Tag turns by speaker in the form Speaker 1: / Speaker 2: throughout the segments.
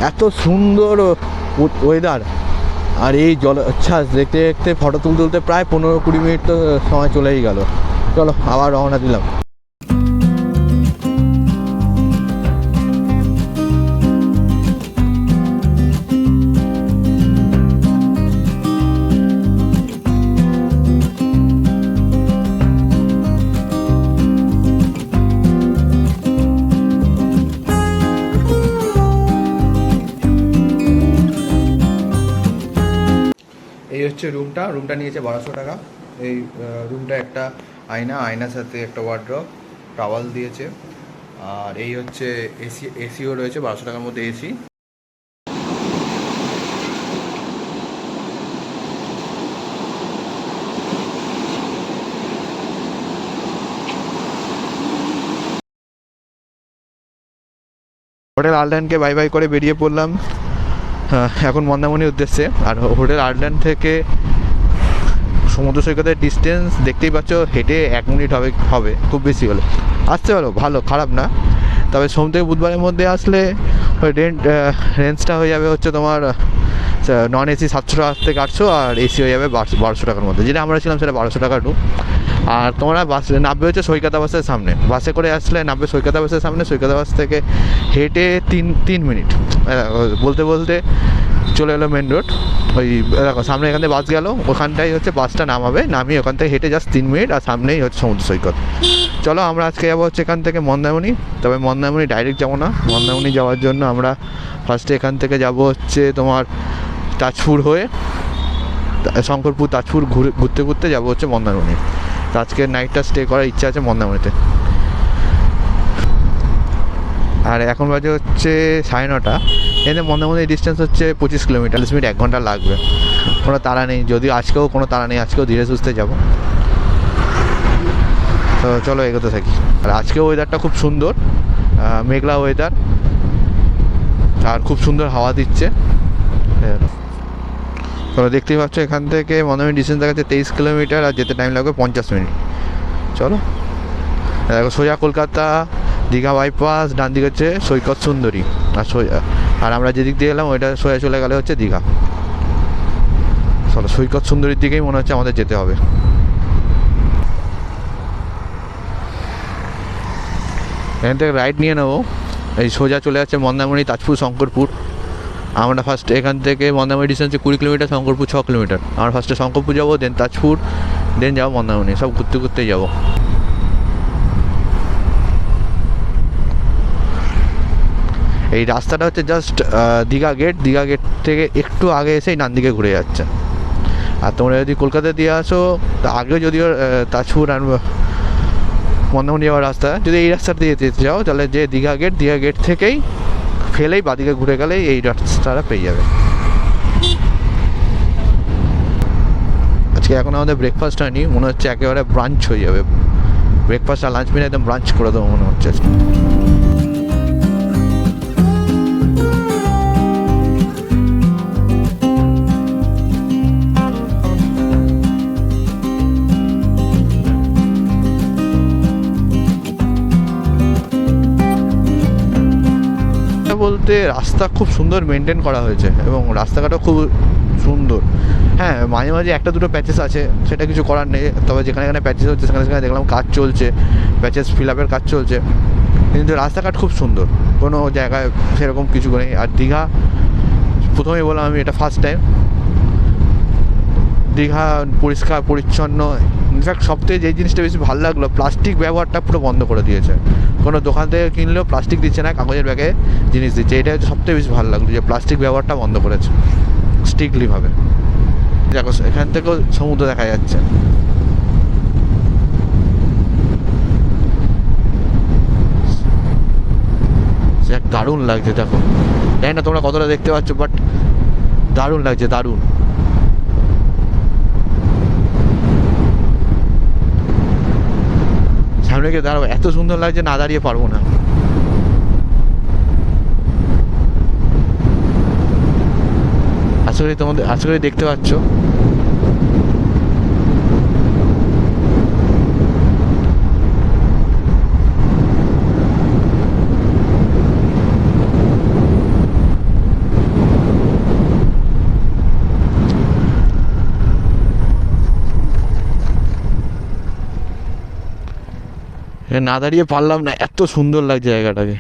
Speaker 1: এত সুন্দর ওয়েদার, আর এই জলোচ্ছ্বাস দেখতে দেখতে ফটো তুলতে তুলতে প্রায় 15-20 মিনিট তো সময় চলেই গেল। চলো আবার রওনা দিলাম। এই হচ্ছে রুমটা নিয়েছে 1200 টাকা। এই রুমটা একটা আয়নার সাথে একটা ওয়ার্ড্রপ, টাওয়াল দিয়েছে। আর এই হচ্ছে এসিও রয়েছে 1200 টাকার মধ্যে এসি। হোটেল আর্টল্যান্ডকে বাই বাই করে বেরিয়ে পড়লাম এখন মন্দারমণির উদ্দেশ্যে। আর হোটেল আর্টল্যান্ড থেকে সমুদ্র সৈকতের ডিস্টেন্স দেখতেই পাচ্ছ, হেঁটে 1 মিনিট হবে খুব বেশি হলে। আসতে পারো, ভালো, খারাপ না। তবে সোম থেকে বুধবারের মধ্যে আসলে ওই রেঞ্জটা হয়ে যাবে হচ্ছে তোমার নন এসি 700 টাকা থেকে 800, আর এসি হয়ে যাবে 1200 টাকার মধ্যে। যেটা আমরা ছিলাম সেটা 1200 টাকা রুম। আর তোমরা বাসে নামবে হচ্ছে সৈকত আবাসের সামনে, বাসে করে আসলে নামবে সৈকত আবাসের সামনে। সৈকত আবাস থেকে হেঁটে 3 মিনিট বলতে বলতে চলে এলো মেন রোড। ওই দেখো সামনে এখান থেকে বাস গেল, ওখানটাই হচ্ছে বাসটা নামাবে, নামিয়ে ওখান থেকে হেঁটে জাস্ট 3 মিনিট, আর সামনেই হচ্ছে সমুদ্র সৈকত। চলো আমরা আজকে যাবো হচ্ছে এখান থেকে মন্দারমণি। তবে মন্দারমণি ডাইরেক্ট যাবো না, মন্দারমণি যাওয়ার জন্য আমরা ফার্স্টে এখান থেকে যাব হচ্ছে তোমার তাজপুর হয়ে, শঙ্করপুর তাজপুর ঘুরতে ঘুরতে যাবো হচ্ছে মন্দারমণি। তো আজকের নাইটটা স্টে করার ইচ্ছা আছে মন্দারমণিতে। আর এখন বাজে হচ্ছে 9:30। এখানে মন্দারমণির ডিস্টেন্স হচ্ছে 25 কিলোমিটার, 40 মিনিট 1 ঘন্টা লাগবে। কোনো তাড়া নেই, যদিও আজকেও কোনো তাড়া নেই, আজকেও ধীরে সুস্থে যাবো। তো চলো এগোতে থাকি। আর আজকেও ওয়েদারটা খুব সুন্দর, মেঘলা ওয়েদার, আর খুব সুন্দর হাওয়া দিচ্ছে। তো দেখতেই পাচ্ছ এখান থেকে মন্দারমণি ডিস্টেন্স দেখাচ্ছে 23 কিলোমিটার, আর যেতে টাইম লাগবে 50 মিনিট। চলো দেখো, সোজা কলকাতা দীঘা বাইপাস, ডান দিকে হচ্ছে সৈকত সুন্দরী, আর আমরা যেদিক দিয়ে এলাম ওইটা সোজা চলে গেলে হচ্ছে দীঘা। চলো সৈকত সুন্দরীর দিকেই মনে হচ্ছে আমাদের যেতে হবে। এখান থেকে রাইড নিয়ে নেবো, এই সোজা চলে যাচ্ছে মন্দারমণি, তাজপুর, শঙ্করপুর। আমরা ফার্স্ট এখান থেকে Mandarmani distance 20 kilometre, Shankarpur 6 kilometre. আমরা ফার্স্টে শঙ্করপুর যাবো, দেন তাজপুর, দেন যাবো মন্দারমণি, সব ঘুরতে ঘুরতেই যাবো। এই রাস্তাটা হচ্ছে জাস্ট দীঘা গেট থেকে একটু আগে এসেই ডান দিকে ঘুরে যাচ্ছে। আর তোমরা যদি কলকাতা দিয়ে আসো, তা আগেও যদিও তাজপুর আর মন্দারমণি যাওয়ার রাস্তা, যদি এই রাস্তা দিয়ে যেতে চাও তাহলে যে দীঘা গেট থেকেই ফেলেই বাদিকে ঘুরে গেলেই এই রাস্তাটা পেয়ে যাবে। আজকে এখন আমাদের ব্রেকফাস্ট হয়নি, মনে হচ্ছে একেবারে ব্রাঞ্চ হয়ে যাবে। ব্রেকফাস্ট আর লাঞ্চ মিলে একদম ব্রাঞ্চ করে দেবো মনে হচ্ছে। বলতে রাস্তা খুব সুন্দর মেনটেন করা হয়েছে এবং রাস্তাঘাটও খুব সুন্দর। হ্যাঁ, মাঝে মাঝে একটা দুটো প্যাচেস আছে, সেটা কিছু করার নেই। তবে যেখানে প্যাচেস হচ্ছে সেখানে দেখলাম কাজ চলছে, প্যাচেস ফিল আপের কাজ চলছে, কিন্তু রাস্তাঘাট খুব সুন্দর, কোনো জায়গায় সেরকম কিছু নেই। আর দীঘা, প্রথমেই বললাম আমি, এটা ফার্স্ট টাইম দীঘা পরিষ্কার পরিচ্ছন্ন। ইনফ্যাক্ট সবথেকে যে জিনিসটা বেশি ভালো লাগলো, প্লাস্টিক ব্যবহারটা পুরো বন্ধ করে দিয়েছে। কোনো দোকান থেকে কিনলেও প্লাস্টিক দিচ্ছে না, কাগজের ব্যাগে জিনিস দিচ্ছে। এটা হচ্ছে সবথেকে বেশি ভালো লাগলো, যে প্লাস্টিক ব্যবহারটা বন্ধ করেছে স্ট্রিক্টলিভাবে। দেখো এখান থেকেও সমুদ্র দেখা যাচ্ছে। দারুণ লাগছে, দেখো, জানি না তোমরা কতটা দেখতে পাচ্ছ, বাট দারুণ লাগছে, দারুণ। সামনে গিয়ে দাঁড়াবো, এত সুন্দর লাগছে, না দাঁড়িয়ে পারবো না। আশা করি দেখতে পাচ্ছ। না দাঁড়িয়ে পারলাম না, এত সুন্দর লাগছে জায়গাটাকে।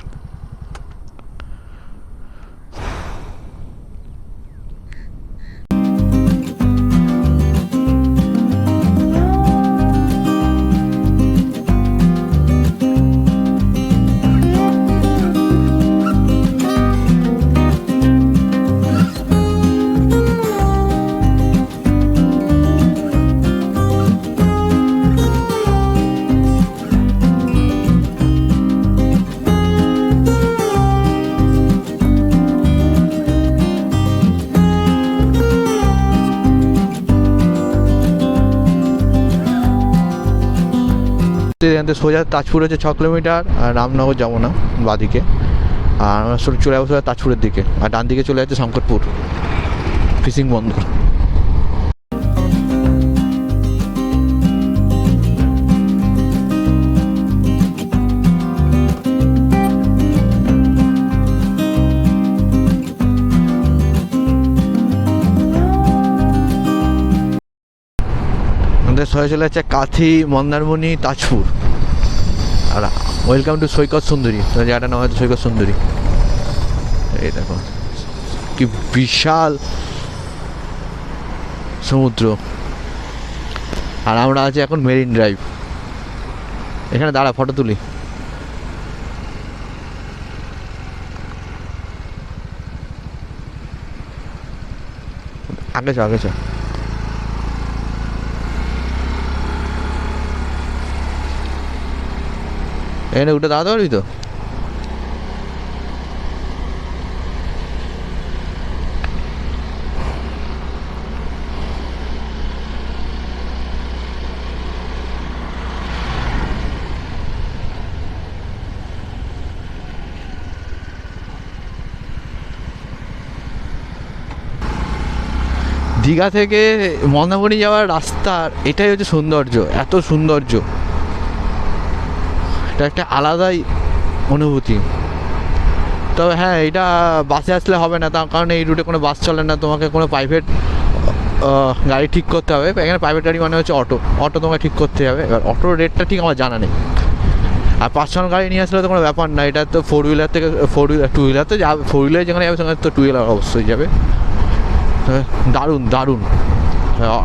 Speaker 1: সোজা তাজপুর হচ্ছে 6 কিলোমিটার, আর রামনগর যাবো না বাদিকে, আর আমরা চলে যাবো সোজা তাজপুরের দিকে, আর ডান দিকে চলে যাচ্ছে শঙ্করপুর ফিশিং বন্দর। আমাদের সোজা চলে যাচ্ছে কাথি, মন্দারমণি, তাজপুর। আর ওয়েলকাম টু সৈকত সুন্দরী, জায়গাটার নাম হয়তো সৈকত সুন্দরী। এই দেখো কি বিশাল সমুদ্র, আর আমরা আছি এখন মেরিন ড্রাইভ। এখানে দাঁড়া ফটো তুলি। আগে চ আগে চ। এখানে উঠে দাঁড়াতে পারবি তো? দীঘা থেকে মন্দারমণি যাওয়ার রাস্তার এটাই হচ্ছে সৌন্দর্য, এত সৌন্দর্য, এটা একটা আলাদাই অনুভূতি। তবে হ্যাঁ, এটা বাসে আসলে হবে না, তার কারণে এই রুটে কোনো বাস চলে না, তোমাকে কোনো প্রাইভেট গাড়ি ঠিক করতে হবে। এখানে প্রাইভেট গাড়ি মানে হচ্ছে অটো তোমাকে ঠিক করতে হবে। এবার অটোর রেটটা ঠিক আমার জানা নেই। আর পার্সোনাল গাড়ি নিয়ে আসলে তো কোনো ব্যাপার না, এটা তো 4 হুইলার থেকে টু হুইলার তো যাবে, 4 হুইলার যেখানে যাবে সেখানে তো 2 হুইলার অবশ্যই যাবে। দারুণ দারুণ।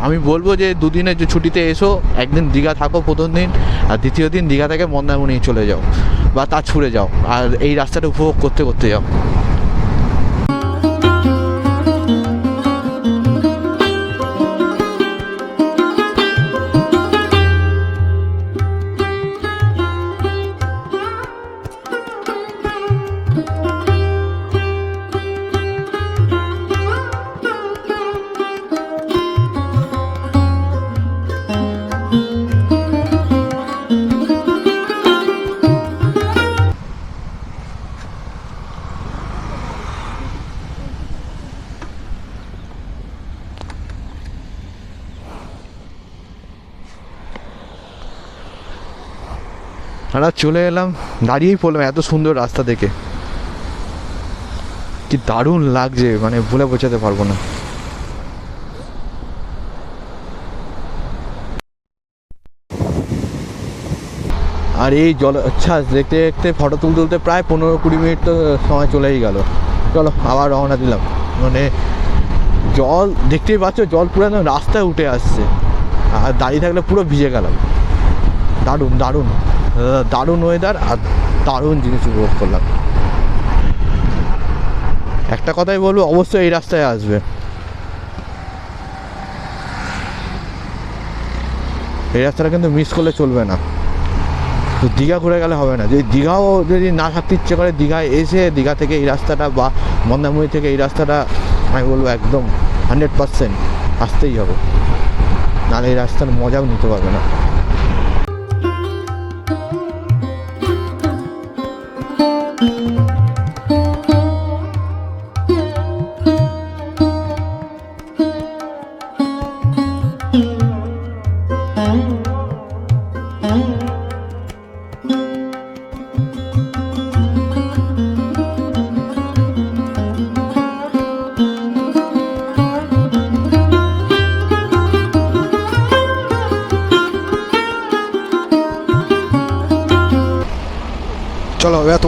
Speaker 1: আমি বলবো যে দুদিনের যে ছুটিতে এসো, একদিন দীঘা থাকো প্রথম দিন, আর দ্বিতীয় দিন দীঘা থেকে মন্দারমণি চলে যাও বা তাজপুরে যাও, আর এই রাস্তাটা উপভোগ করতে করতে যাও। আমরা চলে এলাম, দাঁড়িয়েই পড়লাম এত সুন্দর রাস্তা দেখে, কি দারুণ লাগছে, মানে বলে বোঝাতে পারবো না। আর এই জলোচ্ছ্বাস দেখতে দেখতে ফটো তুলতে প্রায় 15-20 মিনিট তো সময় চলেই গেল। চলো আবার রওনা দিলাম। মানে জল দেখতেই পাচ্ছ, জল পুরো একদম রাস্তায় উঠে আসছে, আর দাঁড়িয়ে থাকলে পুরো ভিজে গেলাম। দারুণ দারুণ দারুণ ওয়েদার, আর দারুণ জিনিস উপভোগ করলাম। একটা কথাই বলবো, অবশ্যই এই রাস্তায় আসবে। এই রাস্তাটা কিন্তু মিস করলে চলবে না। তো দীঘা ঘুরে গেলে হবে না, যদি দীঘাও যদি না থাকতে ইচ্ছে করে, দীঘায় এসে দীঘা থেকে এই রাস্তাটা বা মন্দারমণি থেকে এই রাস্তাটা আমি বলবো একদম 100% আসতেই হবে, নাহলে এই রাস্তার মজাও নিতে পারবে না।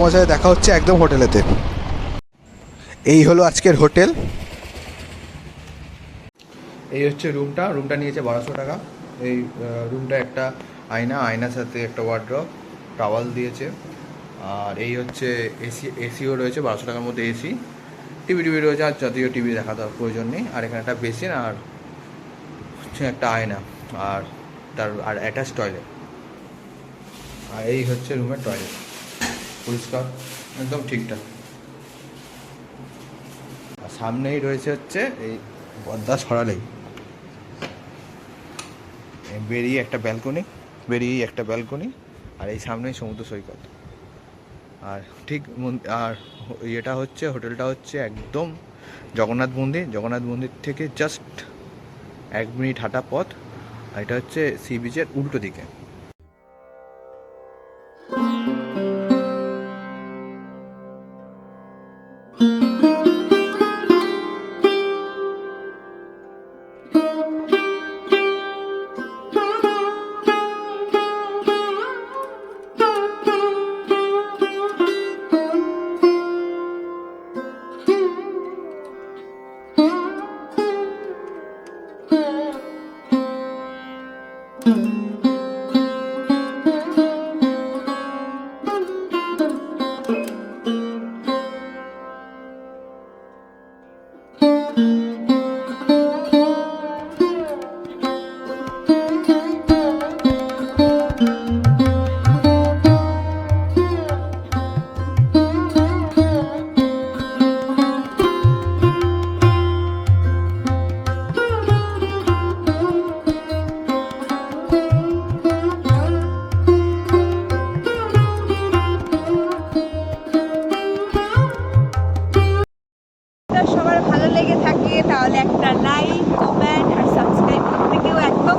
Speaker 1: তোমার সাথে দেখা হচ্ছে একদম হোটেলেতে। এই হলো আজকের হোটেল। এই হচ্ছে রুমটা নিয়েছে 1200 টাকা। এই রুমটা একটা আয়নার সাথে একটা ওয়ার্ড্রপ, টাওয়াল দিয়েছে। আর এই হচ্ছে এসিও রয়েছে 1200 টাকার মধ্যে এসি, টিভি রয়েছে, আর যদিও টিভি দেখা দেওয়ার প্রয়োজন নেই। আর এখানে একটা বেসিন আর হচ্ছে একটা আয়না আর অ্যাটাচ টয়লেট। আর এই হচ্ছে রুমের টয়লেট, পরিষ্কার একদম ঠিকঠাক। আর সামনেই রয়েছে হচ্ছে এই পর্দা সরালেই বেরিয়ে একটা ব্যালকনি, আর এই সামনেই সমুদ্র সৈকত। আর ঠিক আর এটা হচ্ছে হোটেলটা হচ্ছে একদম জগন্নাথ মন্দির থেকে জাস্ট 1 মিনিট হাঁটা পথ। আর এটা হচ্ছে সি বিচের উল্টো দিকে।
Speaker 2: সবার ভালো লেগে থাকে তাহলে একটা লাইক, কমেন্ট আর সাবস্ক্রাইব করতে কেউ একদম